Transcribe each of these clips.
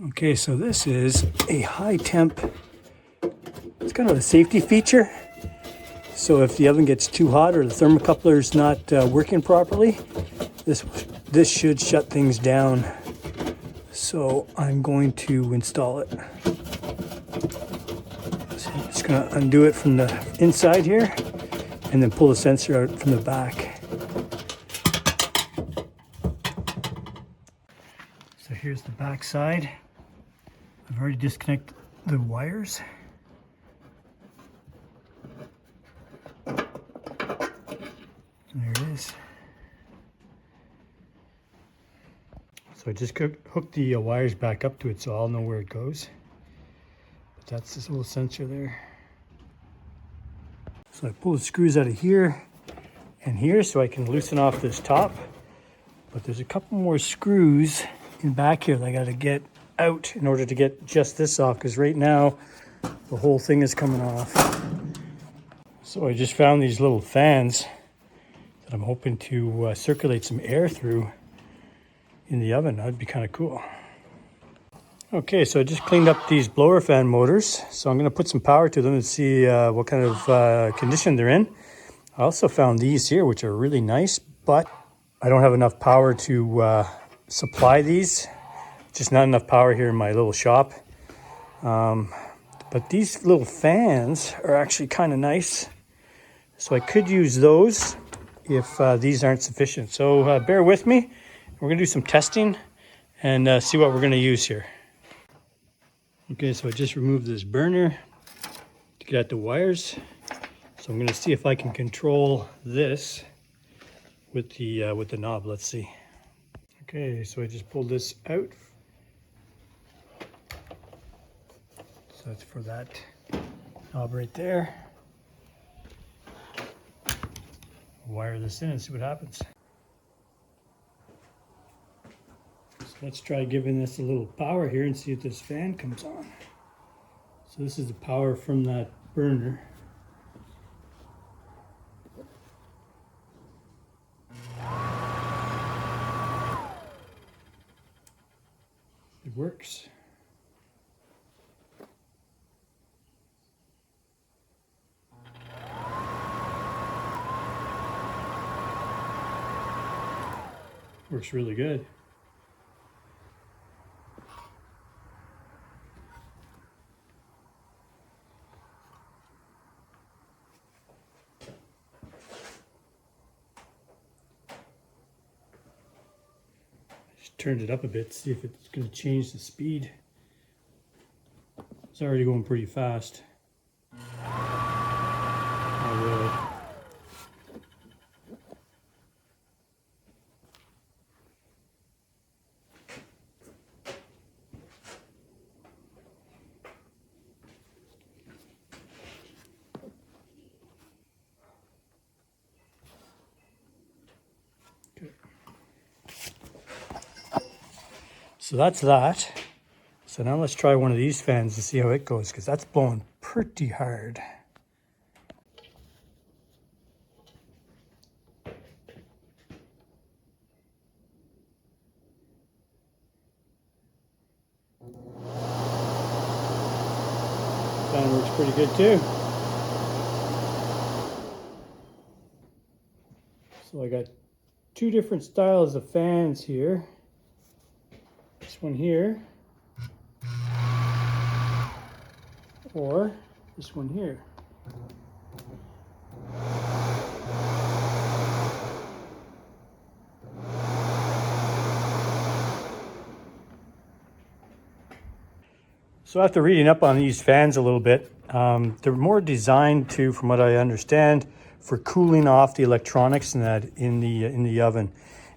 Okay, so this is a high temp, it's kind of a safety feature. So if the oven gets too hot or the thermocoupler is not working properly, this should shut things down. So I'm going to install it. So I'm just gonna undo it from the inside here and then pull the sensor out from the back. So here's the back side. I've already disconnected the wires. There it is. So I just hooked the wires back up to it so I'll know where it goes. But that's this little sensor there. So I pull the screws out of here and here so I can loosen off this top. But there's a couple more screws in back here that I gotta get out in order to get just this off, because right now the whole thing is coming off. So I just found these little fans that I'm hoping to circulate some air through in the oven. That'd be kind of cool. Okay, so I just cleaned up these blower fan motors. So I'm gonna put some power to them and see what kind of condition they're in. I also found these here, which are really nice, but I don't have enough power to supply these. Just not enough power here in my little shop. But these little fans are actually kind of nice. So I could use those if these aren't sufficient. So bear with me. We're gonna do some testing and see what we're gonna use here. Okay, so I just removed this burner to get at the wires. So I'm gonna see if I can control this with the knob. Let's see. Okay, so I just pulled this out. So that's for that knob right there. Wire this in and see what happens. So let's try giving this a little power here and see if this fan comes on. So this is the power from that burner. It works. Works really good. Just turned it up a bit, see if it's going to change the speed. It's already going pretty fast. Not really. So that's that. So now let's try one of these fans to see how it goes, because that's blowing pretty hard. Fan works pretty good too. So I got two different styles of fans here. This one here, or this one here. So after reading up on these fans a little bit, they're more designed to, from what I understand, for cooling off the electronics and that in the oven.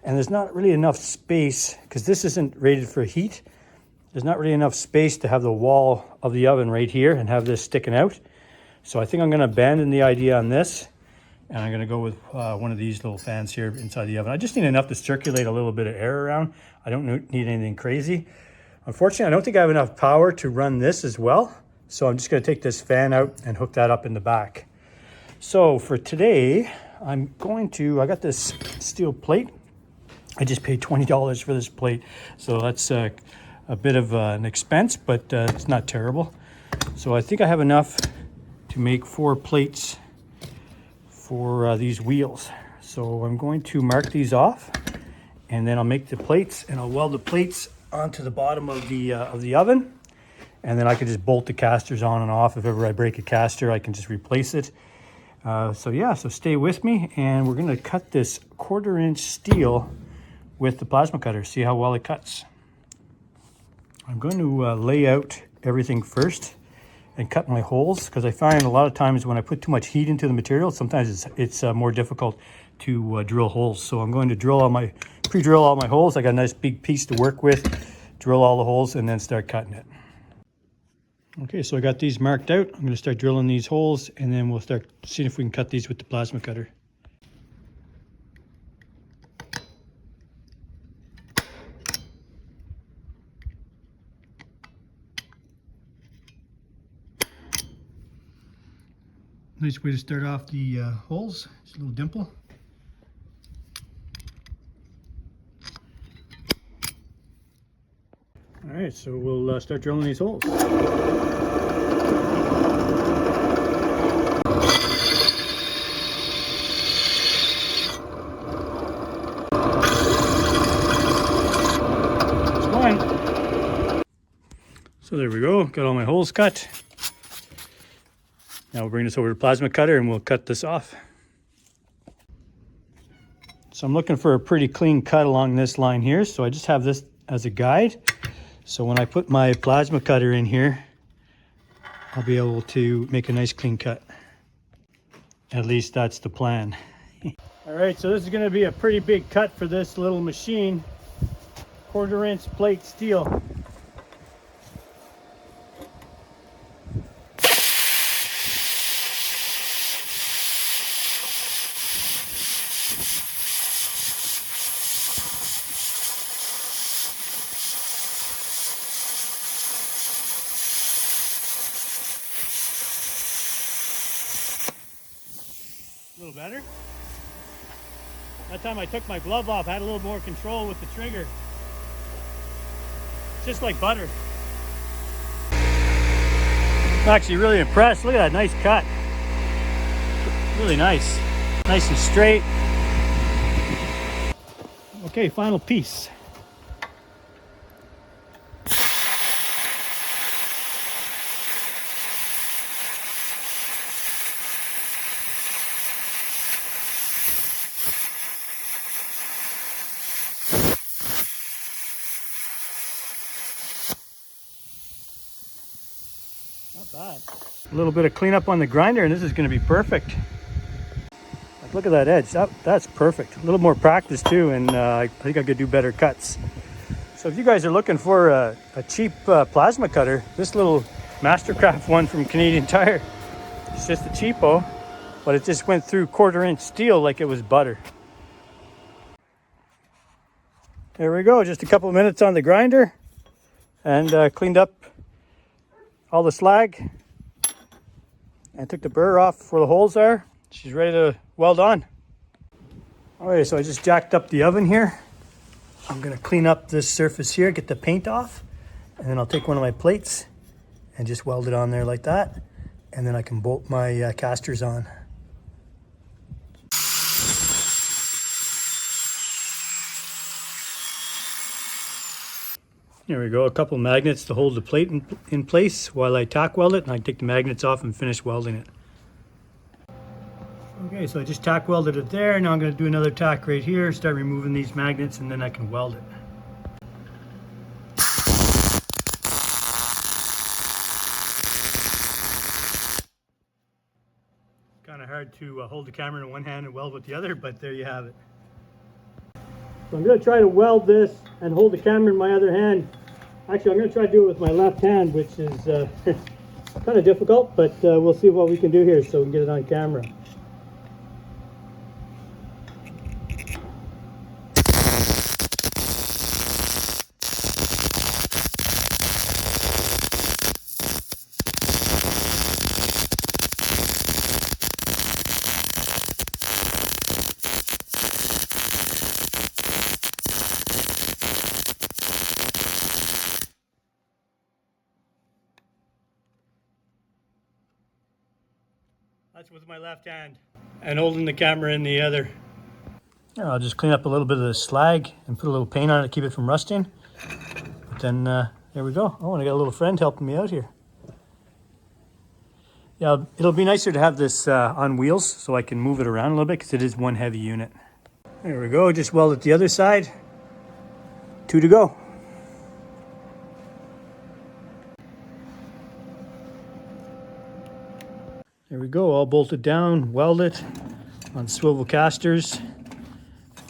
And there's not really enough space, because this isn't rated for heat. There's not really enough space to have the wall of the oven right here and have this sticking out. So I think I'm gonna abandon the idea on this, and I'm gonna go with one of these little fans here inside the oven. I just need enough to circulate a little bit of air around. I don't need anything crazy. Unfortunately, I don't think I have enough power to run this as well. So I'm just gonna take this fan out and hook that up in the back. So for today, I got this steel plate. I just paid $20 for this plate. So that's a bit of an expense, but it's not terrible. So I think I have enough to make 4 plates for these wheels. So I'm going to mark these off, and then I'll make the plates, and I'll weld the plates onto the bottom of the oven, and then I can just bolt the casters on and off. If ever I break a caster, I can just replace it. So yeah, so stay with me, and we're going to cut this 1/4-inch steel with the Plasmacutter, see how well it cuts. I'm going to lay out everything first and cut my holes, because I find a lot of times when I put too much heat into the material, sometimes it's more difficult to drill holes. So I'm going to pre-drill all my holes. I got a nice big piece to work with, drill all the holes, and then start cutting it. Okay, so I got these marked out. I'm going to start drilling these holes, and then we'll start seeing if we can cut these with the Plasmacutter. Nice way to start off the holes. Just a little dimple. All right, so we'll start drilling these holes. That's one. So there we go, got all my holes cut. Now we'll bring this over to Plasmacutter and we'll cut this off. So I'm looking for a pretty clean cut along this line here. So I just have this as a guide. So when I put my Plasmacutter in here, I'll be able to make a nice clean cut. At least that's the plan. All right, so this is going to be a pretty big cut for this little machine. 1/4-inch plate steel. A little better. That time I took my glove off, I had a little more control with the trigger. It's just like butter. I'm actually really impressed. Look at that nice cut. Really nice. Nice and straight. Okay, final piece. Not bad. A little bit of cleanup on the grinder, and this is going to be perfect. Like, look at that edge. That's perfect. A little more practice too, and I think I could do better cuts. So if you guys are looking for a cheap Plasmacutter, this little Mastercraft one from Canadian Tire, it's just a cheapo, but it just went through 1/4-inch steel like it was butter. There we go. Just a couple of minutes on the grinder, and cleaned up all the slag and took the burr off where the holes are. She's ready to weld on. All right, so I just jacked up the oven here. I'm gonna clean up this surface here, get the paint off, and then I'll take one of my plates and just weld it on there like that, and then I can bolt my casters on. There we go, a couple magnets to hold the plate in place while I tack weld it, and I take the magnets off and finish welding it. Okay, so I just tack welded it there. Now I'm going to do another tack right here, start removing these magnets, and then I can weld it. Kind of hard to hold the camera in one hand and weld with the other, but there you have it. So I'm going to try to weld this and hold the camera in my other hand. Actually, I'm going to try to do it with my left hand, which is kind of difficult, but we'll see what we can do here so we can get it on camera. That's with my left hand. And holding the camera in the other. I'll just clean up a little bit of the slag and put a little paint on it to keep it from rusting. But then there we go. Oh, and I got a little friend helping me out here. Yeah, it'll be nicer to have this on wheels so I can move it around a little bit because it is one heavy unit. There we go. Just welded the other side. 2 to go. There we go. All bolted down, weld it on swivel casters.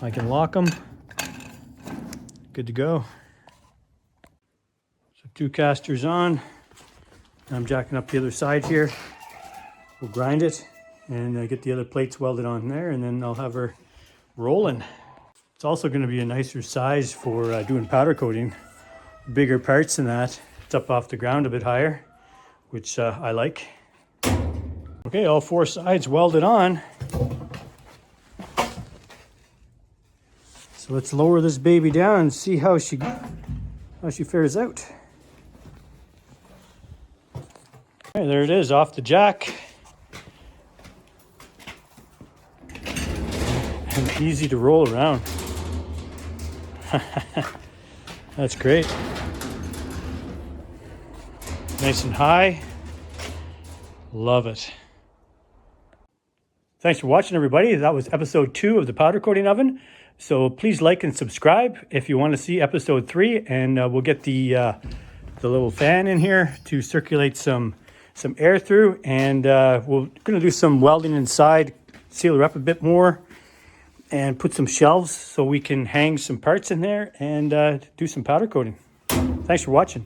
I can lock them. Good to go. So 2 casters on. I'm jacking up the other side here. We'll grind it and get the other plates welded on there, and then I'll have her rolling. It's also going to be a nicer size for doing powder coating. Bigger parts than that. It's up off the ground a bit higher, which I like. Okay, all 4 sides welded on. So let's lower this baby down and see how she fares out. Okay, there it is, off the jack. And easy to roll around. That's great. Nice and high. Love it. Thanks for watching, everybody. That was episode 2 of the powder coating oven. So please like and subscribe if you want to see episode 3, and we'll get the little fan in here to circulate some air through, and we're going to do some welding inside, seal her up a bit more, and put some shelves so we can hang some parts in there and do some powder coating. Thanks for watching.